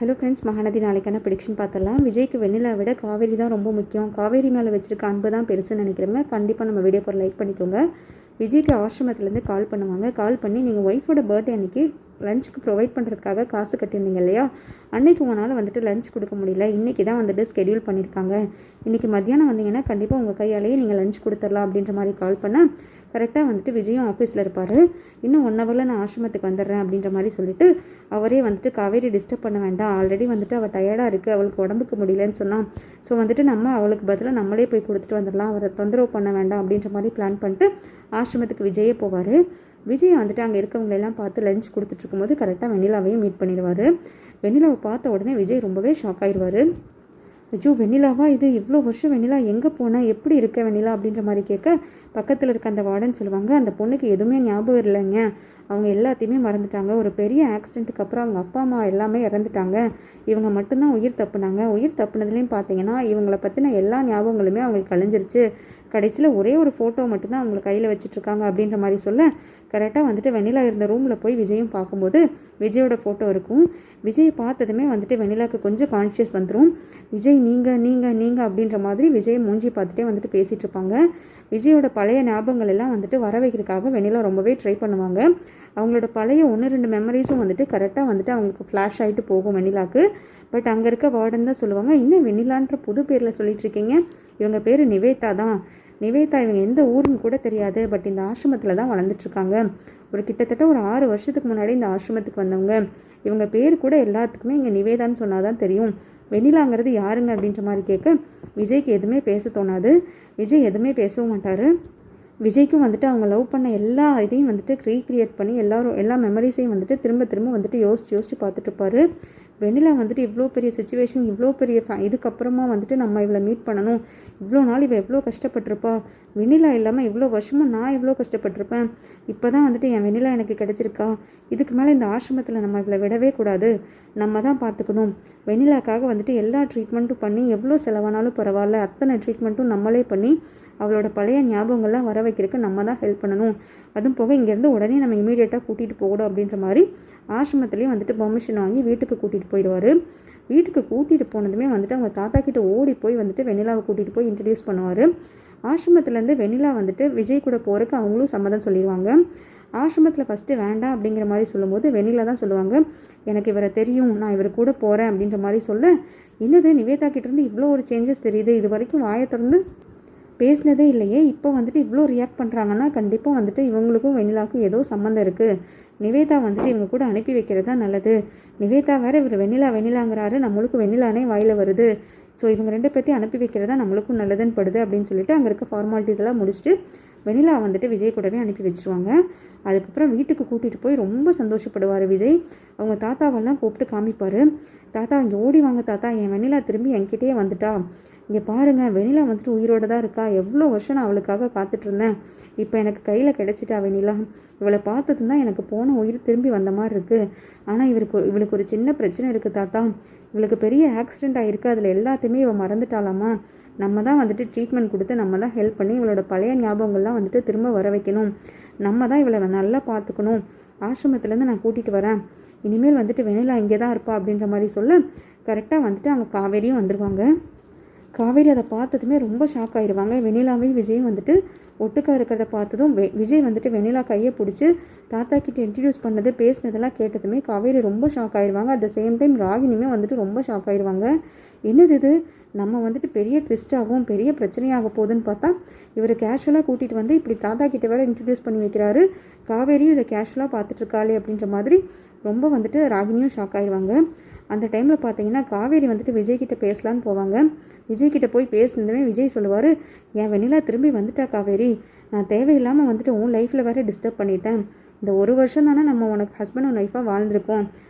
Hello friends, Mahanadi நாளைக்கான prediction பார்த்துடலாம். விஜய்க்கு வெண்ணிலா விட காவேரி தான் ரொம்ப முக்கியம். காவேரி மேலே வச்சிருக்க அன்பு தான் பெருசுன்னு நினைக்கிறவங்க கண்டிப்பாக நம்ம வீடியோக்கு ஒரு லைக் பண்ணிக்கோங்க. விஜய்க்கு ஆசிரமத்துலேருந்து கால் பண்ணுவாங்க. கால் பண்ணி நீங்கள் ஒய்ஃபோட பர்த்டே அன்றைக்கி லஞ்சுக்கு ப்ரொவைட் பண்ணுறதுக்காக காசு கட்டியிருந்தீங்க இல்லையா, அன்றைக்கி உங்களால் வந்துட்டு லஞ்ச் கொடுக்க முடியல, இன்றைக்கி தான் வந்துட்டு ஸ்கெடியூல் பண்ணியிருக்காங்க, இன்றைக்கி மத்தியானம் வந்தீங்கன்னா கண்டிப்பாக உங்கள் கையாலேயே நீங்கள் லஞ்ச் கொடுத்துடலாம் அப்படின்ற மாதிரி கால் பண்ண கரெக்டாக வந்துட்டு விஜயும் ஆஃபீஸில் இருப்பார். இன்னும் 1 ஹவரில் நான் ஆசிரமத்துக்கு வந்துடுறேன் அப்படின்ற மாதிரி சொல்லிவிட்டு அவரே வந்துட்டு காவேரி டிஸ்டர்ப் பண்ண வேண்டாம், ஆல்ரெடி வந்துட்டு அவள் டயர்டாக இருக்குது, அவளுக்கு உடம்புக்கு முடியலன்னு சொன்னான், ஸோ வந்துட்டு நம்ம அவளுக்கு பதிலாக நம்மளே போய் கொடுத்துட்டு வந்துடலாம், அவரை தொந்தரவு பண்ண வேண்டாம் அப்படின்ற மாதிரி பிளான் பண்ணிட்டு ஆசிரமத்துக்கு விஜயே போவார். விஜய் வந்துட்டு அங்கே இருக்கவங்களெல்லாம் பார்த்து லஞ்ச் கொடுத்துட்டு இருக்கும்போது கரெக்டாக வெண்ணிலாவையும் மீட் பண்ணிடுவார். வெண்ணிலாவை பார்த்த உடனே விஜய் ரொம்பவே ஷாக் ஆயிடுவார். ஐயோ, வெண்ணிலாவா இது, இவ்வளோ வருஷம் வெண்ணிலா எங்கே போனேன், எப்படி இருக்க வெண்ணிலா அப்படின்ற மாதிரி கேட்க பக்கத்தில் இருக்க அந்த வார்டன் சொல்லுவாங்க, அந்த பொண்ணுக்கு எதுவுமே ஞாபகம் இல்லைங்க, அவங்க எல்லாத்தையுமே மறந்துட்டாங்க, ஒரு பெரிய ஆக்சிடென்ட்டுக்கு அப்புறம் அவங்க அப்பா அம்மா எல்லாமே இறந்துட்டாங்க, இவங்க மட்டும்தான் உயிர் தப்புனாங்க, உயிர் தப்புனதுலேயும் பார்த்தீங்கன்னா இவங்கள பற்றின எல்லா ஞாபகங்களுமே அவங்களுக்கு கழிஞ்சிருச்சு, கடைசியில் ஒரே ஒரு ஃபோட்டோ மட்டும்தான் அவங்க கையில் வச்சுட்ருக்காங்க அப்படின்ற மாதிரி சொல்ல கரெக்டாக வந்துட்டு வெண்ணிலா இருந்த ரூமில் போய் விஜயும் பார்க்கும்போது விஜயோட ஃபோட்டோ இருக்கும். விஜய் பார்த்ததுமே வந்துட்டு வெண்ணிலாவுக்கு கொஞ்சம் கான்ஷியஸ் வந்துடும். விஜய் நீங்கள் அப்படின்ற மாதிரி விஜய் மூஞ்சி பார்த்துட்டே வந்துட்டு பேசிகிட்டு இருப்பாங்க. விஜயோட பழைய ஞாபகங்கள் எல்லாம் வந்துட்டு வர வைக்கிறதுக்காக வெண்ணிலா ரொம்பவே ட்ரை பண்ணுவாங்க. அவங்களோட பழைய 1-2 மெமரிஸும் வந்துட்டு கரெக்டாக வந்துட்டு அவங்களுக்கு ஃப்ளாஷ் ஆகிட்டு போகும் வெண்ணிலாவுக்கு. பட் அங்கே இருக்க வார்டன் தான் சொல்லுவாங்க, இன்னும் வெண்ணிலான்ற புது பேரில் சொல்லிட்டு இருக்கீங்க, இவங்க பேர் நிவேதா தான், நிவேதா இவங்க எந்த ஊருன்னு கூட தெரியாது, பட் இந்த ஆசிரமத்தில் தான் வளர்ந்துட்டுருக்காங்க, கிட்டத்தட்ட ஒரு 6 வருஷத்துக்கு முன்னாடி இந்த ஆசிரமத்துக்கு வந்தவங்க, இவங்க பேர் கூட எல்லாத்துக்குமே இங்கே நிவேதான்னு சொன்னால் தான் தெரியும், வெண்ணிலாங்கிறது யாருங்க அப்படின்ற மாதிரி கேட்க விஜய்க்கு எதுவுமே பேச தோணாது. விஜய் எதுவுமே பேசவும் மாட்டார். விஜய்க்கும் வந்துட்டு அவங்க லவ் பண்ண எல்லா இதையும் வந்துட்டு ரீக்ரியேட் பண்ணி எல்லா மெமரிஸையும் வந்துட்டு திரும்ப திரும்ப வந்துட்டு யோசிச்சு பார்த்துட்டு இருப்பார். வெண்ணிலா வந்துட்டு இவ்வளோ பெரிய சுச்சுவேஷன், இவ்வளோ பெரிய இதுக்கப்புறமா வந்துட்டு நம்ம இவளை மீட் பண்ணணும், இவ்வளோ நாள் இவள் எவ்வளோ கஷ்டப்பட்டிருப்பா, வெண்ணிலா இல்லாமல் இவ்வளோ வருஷமாக நான் எவ்வளோ கஷ்டப்பட்டிருப்பேன், இப்போ தான் வந்துட்டு என் வெண்ணிலா எனக்கு கிடச்சிருக்கா, இதுக்கு மேலே இந்த ஆசிரமத்தில் நம்ம இவளை விடவே கூடாது, நம்ம தான் பார்த்துக்கணும், வெண்ணிலாக்காக வந்துட்டு எல்லா ட்ரீட்மெண்ட்டும் பண்ணி எவ்வளோ செலவானாலும் பரவாயில்ல, அத்தனை ட்ரீட்மெண்ட்டும் நம்மளே பண்ணி அவளோட பழைய ஞாபகங்கள்லாம் வர வைக்கிறதுக்கு நம்ம தான் ஹெல்ப் பண்ணணும், அதுவும் போக இங்கேருந்து உடனே நம்ம இமீடியட்டாக கூட்டிகிட்டு போகணும் அப்படின்ற மாதிரி ஆசிரமத்துலேயும் வந்துட்டு பெர்மிஷன் வாங்கி வீட்டுக்கு கூட்டிகிட்டு போயிடுவார். வீட்டுக்கு கூட்டிகிட்டு போனதுமே வந்துட்டு அவங்க தாத்தா கிட்ட ஓடி போய் வந்துட்டு வெண்ணிலாவை கூட்டிகிட்டு போய் இன்ட்ரடியூஸ் பண்ணுவார். ஆசிரமத்துலேருந்து வெண்ணிலா வந்துட்டு விஜய் கூட போகிறதுக்கு அவங்களும் சம்மதம் சொல்லிடுவாங்க. ஆசிரமத்தில் ஃபஸ்ட்டு வேண்டாம் அப்படிங்கிற மாதிரி சொல்லும்போது வெண்ணிலா தான் சொல்லுவாங்க, எனக்கு இவரை தெரியும், நான் இவர் கூட போகிறேன் அப்படின்ற மாதிரி சொல்ல, என்னது நிவேதா கிட்டேருந்து இவ்வளோ ஒரு சேஞ்சஸ் தெரியுது, இது வரைக்கும் வாயை திறந்து பேசினதே இல்லையே, இப்போ வந்துட்டு இவ்வளோ ரியாக்ட் பண்ணுறாங்கன்னா கண்டிப்பாக வந்துட்டு இவங்களுக்கும் வெண்ணிலாவுக்கும் ஏதோ சம்மந்தம் இருக்குது, நிவேதா வந்துட்டு இவங்க கூட அனுப்பி வைக்கிறது தான் நல்லது, நிவேதா வேறு இவர் வெண்ணிலாங்கிறாரு, நம்மளுக்கும் வெண்ணிலானே வாயில் வருது, ஸோ இவங்க 2 பேர்த்தையும் அனுப்பி வைக்கிறதா நம்மளுக்கும் நல்லதுன்னு படுது அப்படின்னு சொல்லிட்டு அங்கே இருக்க ஃபார்மாலிட்டிஸ் எல்லாம் முடிச்சுட்டு வெண்ணிலா வந்துட்டு விஜய் கூடவே அனுப்பி வச்சுருவாங்க. அதுக்கப்புறம் வீட்டுக்கு கூட்டிகிட்டு போய் ரொம்ப சந்தோஷப்படுவார் விஜய். அவங்க தாத்தாவெல்லாம் கூப்பிட்டு காமிப்பார், தாத்தா இங்கே ஓடி வாங்க தாத்தா, என் வெண்ணிலா திரும்பி என்கிட்டயே வந்துட்டா, இங்கே பாருங்கள் வெண்ணிலா வந்துட்டு உயிரோடு தான் இருக்கா, எவ்வளோ வருஷம் நான் அவளுக்காக காத்துட்ருந்தேன், இப்போ எனக்கு கையில் கிடச்சிட்டா வெண்ணிலா, இவளை பார்த்தது தான் எனக்கு போன உயிர் திரும்பி வந்த மாதிரி இருக்குது, ஆனால் இவளுக்கு ஒரு சின்ன பிரச்சனை இருக்குது தாத்தா, இவளுக்கு பெரிய ஆக்சிடெண்ட் ஆகிருக்கு, அதில் எல்லாத்தையுமே இவள் மறந்துட்டாலாமா, நம்ம தான் வந்துட்டு ட்ரீட்மெண்ட் கொடுத்து நம்ம தான் ஹெல்ப் பண்ணி இவளோட பழைய ஞாபகங்கள்லாம் வந்துட்டு திரும்ப வர வைக்கணும், நம்ம தான் இவளை நல்லா பார்த்துக்கணும், ஆசிரமத்துலேருந்து நான் கூட்டிகிட்டு வரேன், இனிமேல் வந்துட்டு வெண்ணிலா இங்கே தான் இருப்பா அப்படின்ற மாதிரி சொல்ல கரெக்டாக வந்துட்டு அங்கே காவேரியும் வந்துடுவாங்க. காவேரி அதை பார்த்ததுமே ரொம்ப ஷாக் ஆகிடுவாங்க. வெண்ணிலாவையும் விஜயும் வந்துட்டு ஒட்டுக்கா இருக்கிறத பார்த்ததும் விஜய் வந்துட்டு வெண்ணிலா கையை பிடிச்சி தாத்தா கிட்ட இன்ட்ரடியூஸ் பண்ணது பேசினதெல்லாம் கேட்டதுமே காவேரி ரொம்ப ஷாக் ஆகிடுவாங்க. அட் த சேம் டைம் ராகினியுமே வந்துட்டு ரொம்ப ஷாக் ஆகிடுவாங்க. என்னது இது, நம்ம வந்துட்டு பெரிய ட்விஸ்டாகவும் பெரிய பிரச்சனையாக போகுதுன்னு பார்த்தா இவர் கேஷுவலாக கூட்டிகிட்டு வந்து இப்படி தாத்தா கிட்ட வேற இன்ட்ரடியூஸ் பண்ணி வைக்கிறாரு, காவேரியும் இதை கேஷுவலாக பார்த்துட்ருக்காளே அப்படின்ற மாதிரி ரொம்ப வந்துட்டு ராகினியும் ஷாக் ஆகிடுவாங்க. அந்த டைமில் பார்த்தீங்கன்னா காவேரி வந்துட்டு விஜய்கிட்ட பேசலான்னு போவாங்க. விஜய்கிட்ட போய் பேசினதுமே விஜய் சொல்லுவார், என் வெண்ணிலா திரும்பி வந்துட்டா காவேரி, நான் தேவையில்லாமல் வந்துட்டு உன் லைஃப்பில் வேறு டிஸ்டர்ப் பண்ணிட்டேன், இந்த 1 வருஷம் தானே நம்ம உனக்கு ஹஸ்பண்ட் அண்ட் ஒய்ஃபாக வாழ்ந்துருக்கோம்,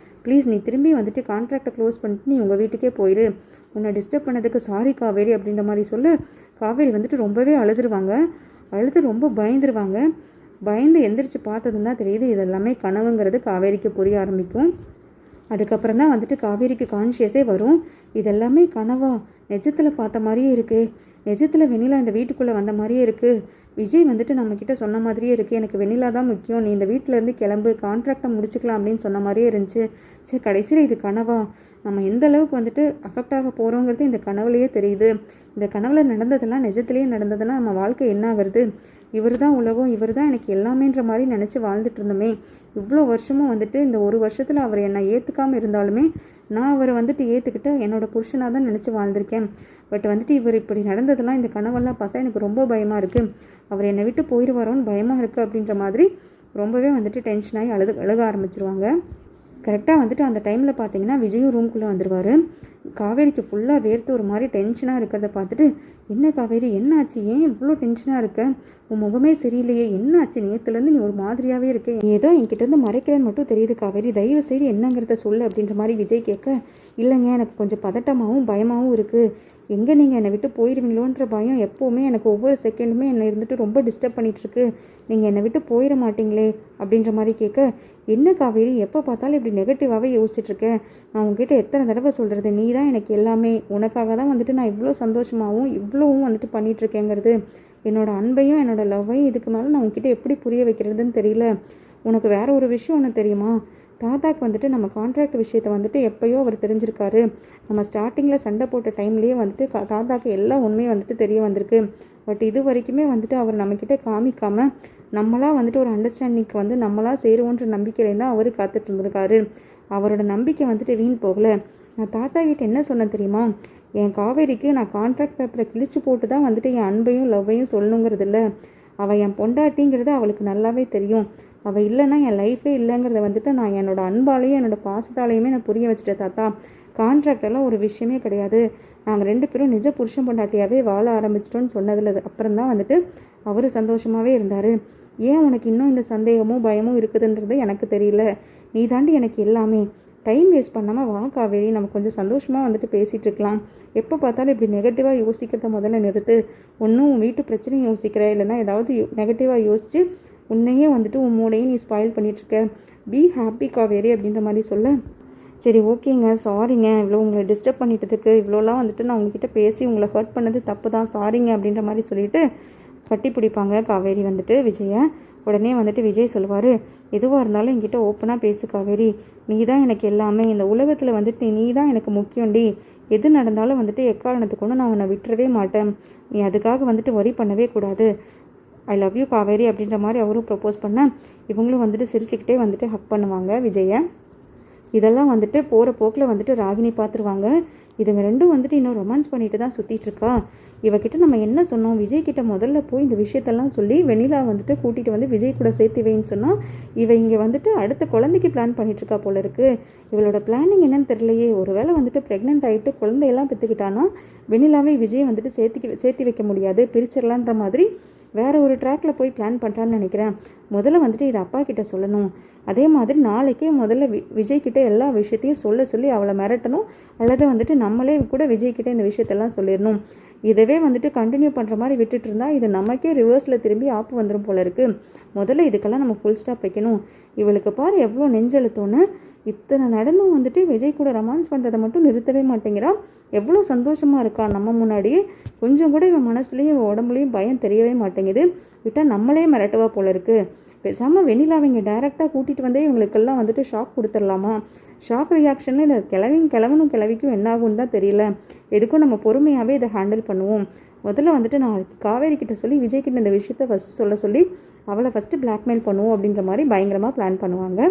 ப்ளீஸ் நீ திரும்பி வந்துட்டு கான்ட்ராக்டை க்ளோஸ் பண்ணிட்டு நீ உங்கள் வீட்டுக்கே போயிடு, உன்னை டிஸ்டர்ப் பண்ணதுக்கு சாரி காவேரி அப்படின்ற மாதிரி சொல்ல காவேரி வந்துட்டு ரொம்பவே அழுது ரொம்ப பயந்துருவாங்க. பயந்து எந்திரிச்சு பார்த்ததுன்னு தான் தெரியுது இதெல்லாமே கனவுங்கிறது காவேரிக்கு புரிய ஆரம்பிக்கும். அதுக்கப்புறம் தான் வந்துட்டு காவேரிக்கு கான்ஷியஸே வரும், இதெல்லாமே கனவா, நிஜத்தில் பார்த்த மாதிரியே இருக்குது, நிஜத்தில் வெண்ணிலா இந்த வீட்டுக்குள்ளே வந்த மாதிரியே இருக்குது, விஜய் வந்துட்டு நம்மக்கிட்ட சொன்ன மாதிரியே இருக்குது, எனக்கு வெண்ணிலா தான் முக்கியம், நீ இந்த வீட்டிலேருந்து கிளம்பு, கான்ட்ராக்டை முடிச்சுக்கலாம் அப்படின்னு சொன்ன மாதிரியே இருந்துச்சு, சரி கடைசியில் இது கனவா, நம்ம எந்த அளவுக்கு வந்துட்டு அஃபெக்ட் ஆக போகிறோங்கிறது இந்த கனவுலையே தெரியுது. இந்த கனவுல நடந்ததெல்லாம் நிஜத்துலேயே நடந்ததுன்னா நம்ம வாழ்க்கை என்ன ஆகுறது? இவர் தான் உலகம், இவர் தான் எனக்கு எல்லாமேன்ற மாதிரி நினச்சி வாழ்ந்துட்டு இருந்தோமே. இவ்வளோ வருஷமும் வந்துட்டு இந்த ஒரு வருஷத்தில் அவர் என்னை ஏற்றுக்காமல் இருந்தாலுமே நான் அவரை வந்துட்டு ஏற்றுக்கிட்டு என்னோடய புருஷனாக தான் நினச்சி வாழ்ந்திருக்கேன். பட் வந்துட்டு இவர் இப்படி நடந்ததெல்லாம் இந்த கனவெல்லாம் பார்த்தா எனக்கு ரொம்ப பயமாக இருக்குது. அவர் என்னை விட்டு போயிடுவாரோன்னு பயமாக இருக்குது அப்படின்ற மாதிரி ரொம்பவே வந்துட்டு டென்ஷனாகி அழுக ஆரம்பிச்சிருவாங்க. கரெக்டாக வந்துட்டு அந்த டைமில் பார்த்தீங்கன்னா விஜயும் ரூம்குள்ளே வந்துடுவார். காவேரிக்கு ஃபுல்லாக வேர்த்து ஒரு மாதிரி டென்ஷனாக இருக்கிறத பார்த்துட்டு, என்ன காவேரி என்னாச்சு, ஏன் இவ்வளோ டென்ஷனாக இருக்க, உன் முகமே சரியில்லையே, என்னாச்சு, நேற்றுலேருந்து நீ ஒரு மாதிரியாகவே இருக்க, ஏதோ என்கிட்டேருந்து மறைக்கிறேன்னு மட்டும் தெரியுது காவேரி, தயவு செய்து என்னங்கிறத சொல்லு அப்படின்ற மாதிரி விஜய் கேட்க, இல்லைங்க எனக்கு கொஞ்சம் பதட்டமாகவும் பயமாகவும் இருக்குது, எங்கே நீங்கள் என்னை விட்டு போயிடுவீங்களோன்ற பயம் எப்போவுமே எனக்கு ஒவ்வொரு செகண்டுமே என்னை இருந்துட்டு ரொம்ப டிஸ்டர்ப் பண்ணிகிட்ருக்கு, நீங்கள் என்னை விட்டு போயிட மாட்டீங்களே அப்படின்ற மாதிரி கேட்க, என்ன காவேரி எப்போ பார்த்தாலும் இப்படி நெகட்டிவாகவே யோசிச்சுட்ருக்கேன், நான் உங்ககிட்ட எத்தனை தடவை சொல்கிறது, நீ தான் எனக்கு எல்லாமே, உனக்காக தான் வந்துட்டு நான் இவ்வளோ சந்தோஷமாகவும் இவ்வளோவும் வந்துட்டு பண்ணிகிட்ருக்கேங்கிறது, என்னோடய அன்பையும் என்னோடய லவ்வையும் இதுக்கு மேலே நான் உங்ககிட்ட எப்படி புரிய வைக்கிறதுன்னு தெரியல. உனக்கு வேறு ஒரு விஷயம் ஒன்று தெரியுமா, தாத்தாக்கு வந்துட்டு நம்ம கான்ட்ராக்ட் விஷயத்தை வந்துட்டு எப்போயோ அவர் தெரிஞ்சிருக்காரு. நம்ம ஸ்டார்டிங்கில் சண்டை போட்ட டைம்லேயே வந்துட்டு தாத்தாக்கு எல்லா உண்மையும் வந்துட்டு தெரிய வந்திருக்கு. பட் இது வரைக்குமே வந்துட்டு அவர் நம்மக்கிட்ட காமிக்காமல் நம்மளாக வந்துட்டு ஒரு அண்டர்ஸ்டாண்டிங்க்கு வந்து நம்மளாக சேருவோன்ற நம்பிக்கையில தான் அவர் காத்துட்டு இருந்திருக்காரு. அவரோட நம்பிக்கை வந்துட்டு வீண் போகலை. நான் தாத்தா கிட்ட என்ன சொன்னேன் தெரியுமா, என் காவேரிக்கு நான் கான்ட்ராக்ட் பேப்பரை கிழிச்சு போட்டு தான் வந்துட்டு என் அன்பையும் லவ்வையும் சொல்லணுங்கிறது இல்லை, அவள் என் பொண்டாட்டிங்கிறது அவளுக்கு நல்லாவே தெரியும், அவள் இல்லைன்னா என் லைஃபே இல்லைங்கிறத வந்துட்டு நான் என்னோடய அன்பாலையும் என்னோடய பாசத்தாலையுமே நான் புரிய வச்சுட்டேன் தாத்தா, கான்ட்ராக்டெல்லாம் ஒரு விஷயமே கிடையாது, நாங்கள் 2 பேரும் நிஜ புருஷன் பொண்டாட்டியாகவே வாழ ஆரம்பிச்சிட்டோன்னு சொன்னதில் அப்புறம் தான் வந்துட்டு அவர் சந்தோஷமாகவே இருந்தார். ஏன் உனக்கு இன்னும் இந்த சந்தேகமும் பயமும் இருக்குதுன்றது எனக்கு தெரியல, நீ தாண்டி எனக்கு எல்லாமே, டைம் வேஸ்ட் பண்ணாமல் வா காவேரி, நம்ம கொஞ்சம் சந்தோஷமாக வந்துட்டு பேசிகிட்டு இருக்கலாம், எப்போ பார்த்தாலும் இப்படி நெகட்டிவாக யோசிக்கிறத முதல்ல நிறுத்து, ஒன்றும் உன் வீட்டு பிரச்சனையும் யோசிக்கிற, இல்லைன்னா ஏதாவது நெகட்டிவாக யோசித்து உன்னையே வந்துட்டு உன் மூளையும் நீ ஸ்பாயில் பண்ணிகிட்ருக்க, பி ஹாப்பி காவேரி அப்படின்ற மாதிரி சொல்ல, சரி ஓகேங்க சாரிங்க இவ்வளோ உங்களை டிஸ்டர்ப் பண்ணிட்டதுக்கு, இவ்வளோலாம் வந்துட்டு நான் உங்ககிட்ட பேசி உங்களை ஹர்ட் பண்ணது தப்பு தான், சாரிங்க அப்படின்ற மாதிரி சொல்லிவிட்டு கட்டி பிடிப்பாங்க காவேரி வந்துட்டு விஜயை. உடனே வந்துட்டு விஜய் சொல்லுவார், எதுவாக இருந்தாலும் என்கிட்ட ஓப்பனாக பேசு காவேரி, நீ தான் எனக்கு எல்லாமே, இந்த உலகத்தில் வந்துட்டு நீ தான் எனக்கு முக்கியம்டி, எது நடந்தாலும் வந்துட்டு எக்காரணத்துக்கு ஒன்று நான் உன்னை விட்டுறவே மாட்டேன், நீ அதுக்காக வந்துட்டு வரி பண்ணவே கூடாது, ஐ லவ் யூ காவேரி அப்படின்ற மாதிரி அவரும் ப்ரப்போஸ் பண்ண, இவங்களும் வந்துட்டு சிரிச்சுக்கிட்டே வந்துட்டு ஹக் பண்ணுவாங்க விஜயை. இதெல்லாம் வந்துட்டு போகிற போக்கில் வந்துட்டு ராகினி பார்த்துருவாங்க. இதுங்க ரெண்டும் வந்துட்டு இன்னும் ரொமான்ஸ் பண்ணிட்டு தான் சுற்றிட்டுருக்கா, இவகிட்ட நம்ம என்ன சொன்னோம், விஜய்கிட்ட முதல்ல போய் இந்த விஷயத்தெல்லாம் சொல்லி வெண்ணிலா வந்துட்டு கூட்டிகிட்டு வந்து விஜய் கூட சேர்த்து வைன்னு சொன்னால், இவ இங்கே வந்துட்டு அடுத்த குழந்தைக்கு பிளான் பண்ணிட்டுருக்கா போல இருக்குது, இவளோட பிளானிங் என்னன்னு தெரியலையே, ஒரு வேளை வந்துட்டு ப்ரெக்னென்ட் ஆகிட்டு குழந்தையெல்லாம் பெற்றுக்கிட்டானா வெண்ணிலாவே விஜய் வந்துட்டு சேர்த்து வைக்க முடியாது, பிரிச்சிடலான்ற மாதிரி வேறு ஒரு ட்ராக்கில் போய் பிளான் பண்ணுறான்னு நினைக்கிறேன். முதல்ல வந்துட்டு இதை அப்பா கிட்ட சொல்லணும், அதே மாதிரி நாளைக்கே முதல்ல விஜய்கிட்ட எல்லா விஷயத்தையும் சொல்லி அவளை மிரட்டணும், அல்லது வந்துட்டு நம்மளே கூட விஜய்கிட்ட இந்த விஷயத்தெல்லாம் சொல்லிடணும். இதவே வந்துட்டு கண்டினியூ பண்ணுற மாதிரி விட்டுட்டு இருந்தா இது நமக்கே ரிவர்ஸில் திரும்பி ஆப்பு வந்துடும் போல இருக்குது. முதல்ல இதுக்கெல்லாம் நம்ம ஃபுல் ஸ்டாப் வைக்கணும். இவளுக்கு பாரு எவ்வளோ நெஞ்செழுத்தோன்னு, இத்தனை நடந்தும் வந்துட்டு விஜய் கூட ரொமான்ஸ் பண்ணுறதை மட்டும் நிறுத்தவே மாட்டேங்கிறான், எவ்வளோ சந்தோஷமாக இருக்கான் நம்ம முன்னாடியே, கொஞ்சம் கூட இவன் மனசுலேயும் இவன் உடம்புலையும் பயம் தெரியவே மாட்டேங்குது, விட்டால் நம்மளே மிரட்டுவா போல இருக்குது. பேசாமல் வெண்ணிலாவை இங்கே டைரெக்டாக கூட்டிகிட்டு வந்தே இவங்களுக்கெல்லாம் வந்துட்டு ஷாக் கொடுத்துடலாமா, ஷாக் ரியாக்ஷனில் இந்த கிழவிக்கும் என்ன ஆகும்னு தான் தெரியல, எதுக்கும் நம்ம பொறுமையாகவே இதை ஹேண்டில் பண்ணுவோம். முதல்ல வந்துட்டு நான் காவேரி கிட்ட சொல்லி விஜய்கிட்ட இந்த விஷயத்தை ஃபஸ்ட் சொல்லி அவளை ஃபஸ்ட்டு பிளாக்மெயில் பண்ணுவோம் அப்படின்ற மாதிரி பயங்கரமாக பிளான் பண்ணுவாங்க.